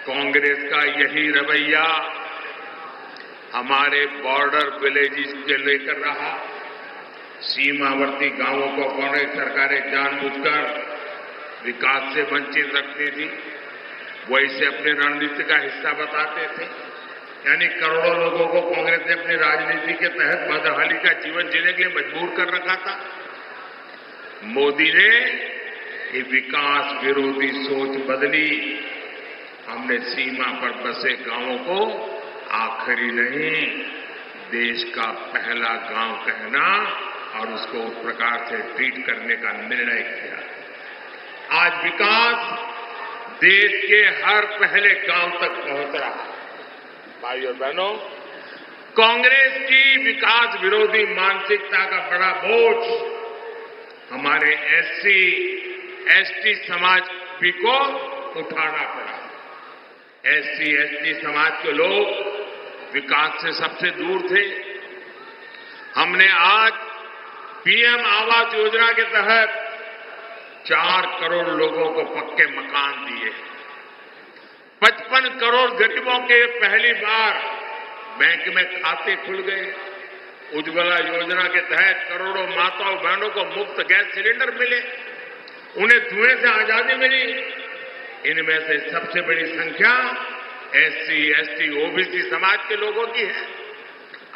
कांग्रेस का यही रवैया हमारे बॉर्डर विलेजेस के लेकर रहा। सीमावर्ती गांवों को कांग्रेस सरकारें जानबूझकर विकास से वंचित रखती थी, वो इसे अपनी रणनीति का हिस्सा बताते थे। यानी करोड़ों लोगों को कांग्रेस ने अपनी राजनीति के तहत बदहाली का जीवन जीने के लिए मजबूर कर रखा था। मोदी ने ये विकास विरोधी सोच बदली। हमने सीमा पर बसे गांवों को आखिरी नहीं, देश का पहला गांव कहना और उसको उस प्रकार से ट्रीट करने का निर्णय किया। आज विकास देश के हर पहले गांव तक पहुंच रहा है। भाइयों बहनों, कांग्रेस की विकास विरोधी मानसिकता का बड़ा बोझ हमारे एससी, एसटी समाज को उठाना पड़ा। एससी, एसटी समाज के लोग विकास से सबसे दूर थे। हमने आज पीएम आवास योजना के तहत 4 करोड़ लोगों को पक्के मकान दिए। 55 करोड़ गरीबों के पहली बार बैंक में खाते खुल गए। उज्ज्वला योजना के तहत करोड़ों माताओं बहनों को मुफ्त गैस सिलेंडर मिले, उन्हें धुएं से आजादी मिली। इनमें से सबसे बड़ी संख्या एससी, एसटी, ओबीसी समाज के लोगों की है।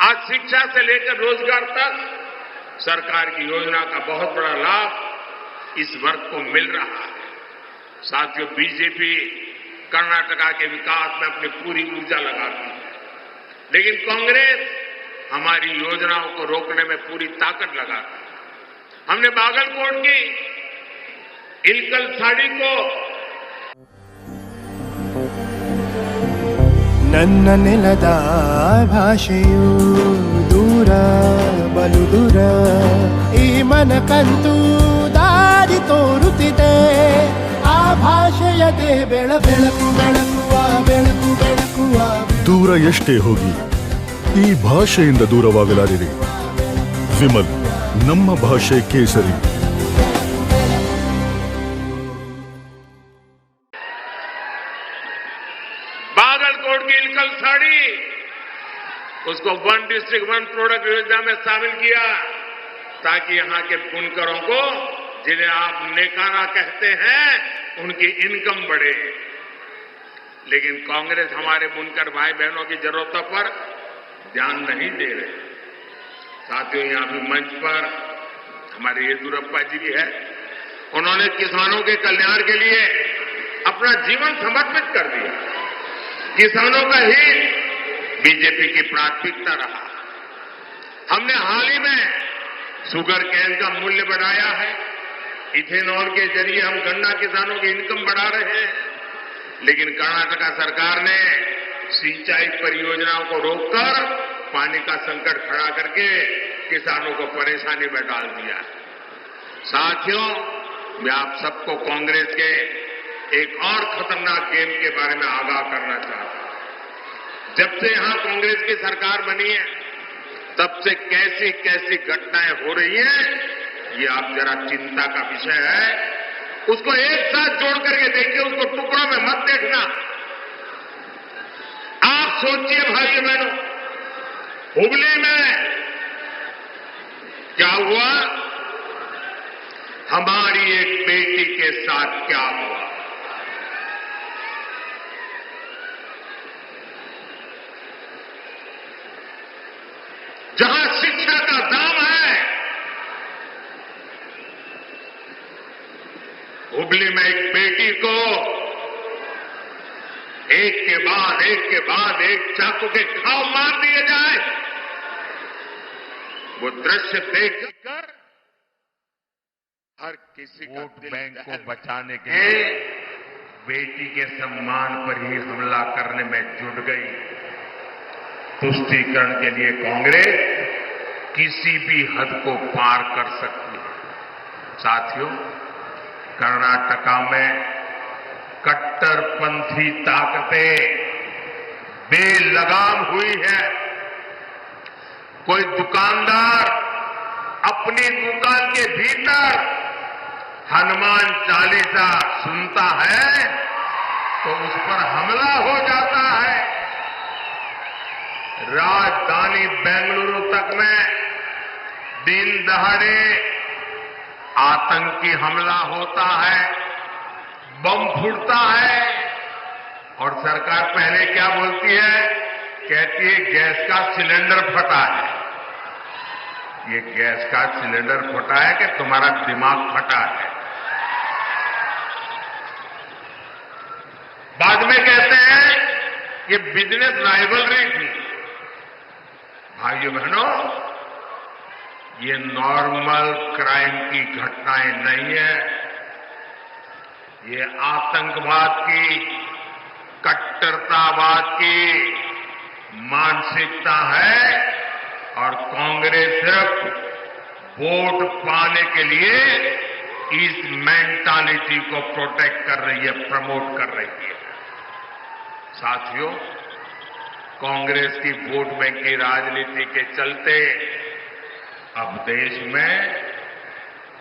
आज शिक्षा से लेकर रोजगार तक सरकार की योजना का बहुत बड़ा लाभ इस वर्ग को मिल रहा है। साथियों, बीजेपी कर्नाटका के विकास में अपनी पूरी ऊर्जा लगाती है, लेकिन कांग्रेस हमारी योजनाओं को रोकने में पूरी ताकत लगाती है। हमने बागलकोट की इलकल साड़ी को ನನ್ನ ನೆಲದ ಭಾಷೆಯು ದೂರ ಬಲು ದೂರ, ಈ ಮನಕಂತೂ ದಾರಿ ತೋರುತ್ತಿದೆ. ಆ ಭಾಷೆಯದೇ ಬೆಳಕು ಬೆಳಕುವ ಬೆಳಕು ಬೆಳಕುವ. ದೂರ ಎಷ್ಟೇ ಹೋಗಿ ಈ ಭಾಷೆಯಿಂದ ದೂರವಾಗಲಾರಿರಿ. ವಿಮಲ್, ನಮ್ಮ ಭಾಷೆ ಕೇಸರಿ. बागलकोट की इलकल साड़ी उसको 1 डिस्ट्रिक्ट 1 प्रोडक्ट योजना में शामिल किया, ताकि यहां के बुनकरों को, जिन्हें आप नेकारा कहते हैं, उनकी इनकम बढ़े। लेकिन कांग्रेस हमारे बुनकर भाई बहनों की जरूरतों पर ध्यान नहीं दे रहे। साथियों, यहां भी मंच पर हमारे येदियुरप्पा जी भी है। उन्होंने किसानों के कल्याण के लिए अपना जीवन समर्पित कर दिया। किसानों का हित बीजेपी की प्राथमिकता रहा। हमने हाल ही में शुगर केन का मूल्य बढ़ाया है। इथेनॉल के जरिए हम गन्ना किसानों की इनकम बढ़ा रहे हैं। लेकिन कर्नाटका सरकार ने सिंचाई परियोजनाओं को रोककर पानी का संकट खड़ा करके किसानों को परेशानी में डाल दिया है। साथियों, मैं आप सबको कांग्रेस के एक और खतरनाक गेम के बारे में आगाह करना चाहता हूं। जब से यहां कांग्रेस की सरकार बनी है, तब से कैसी कैसी घटनाएं हो रही हैं, ये आप जरा चिंता का विषय है। उसको एक साथ जोड़ करके देखिए, उसको टुकड़ों में मत देखना। आप सोचिए भाइयों बहनों, हुबली में क्या हुआ, हमारी एक बेटी के साथ क्या हुआ। जहां शिक्षा का दाम है, हुबली में एक बेटी को एक के बाद एक चाकू के घाव मार दिए जाए, वो दृश्य देखकर हर किसी का वोट बैंक को बचाने के लिए बेटी के सम्मान पर ही हमला करने में जुट गई। तुष्टीकरण के लिए कांग्रेस किसी भी हद को पार कर सकती है। साथियों, कर्नाटका में कट्टरपंथी ताकतें बेलगाम हुई है। कोई दुकानदार अपनी दुकान के भीतर हनुमान चालीसा सुनता है तो उस पर हमला हो जाता है। राजधानी बेंगलुरु तक में दिन दहाड़े आतंकी हमला होता है, बम फूटता है और सरकार पहले क्या बोलती है? कहती है गैस का सिलेंडर फटा है। ये गैस का सिलेंडर फटा है कि तुम्हारा दिमाग फटा है? बाद में कहते हैं ये बिजनेस राइवलरी थी। भाइयों बहनों, ये नॉर्मल क्राइम की घटनाएं नहीं है। ये आतंकवाद की, कट्टरतावाद की मानसिकता है और कांग्रेस सिर्फ वोट पाने के लिए इस मेंटालिटी को प्रोटेक्ट कर रही है, प्रमोट कर रही है। साथियों, कांग्रेस की वोट बैंक की राजनीति के चलते अब देश में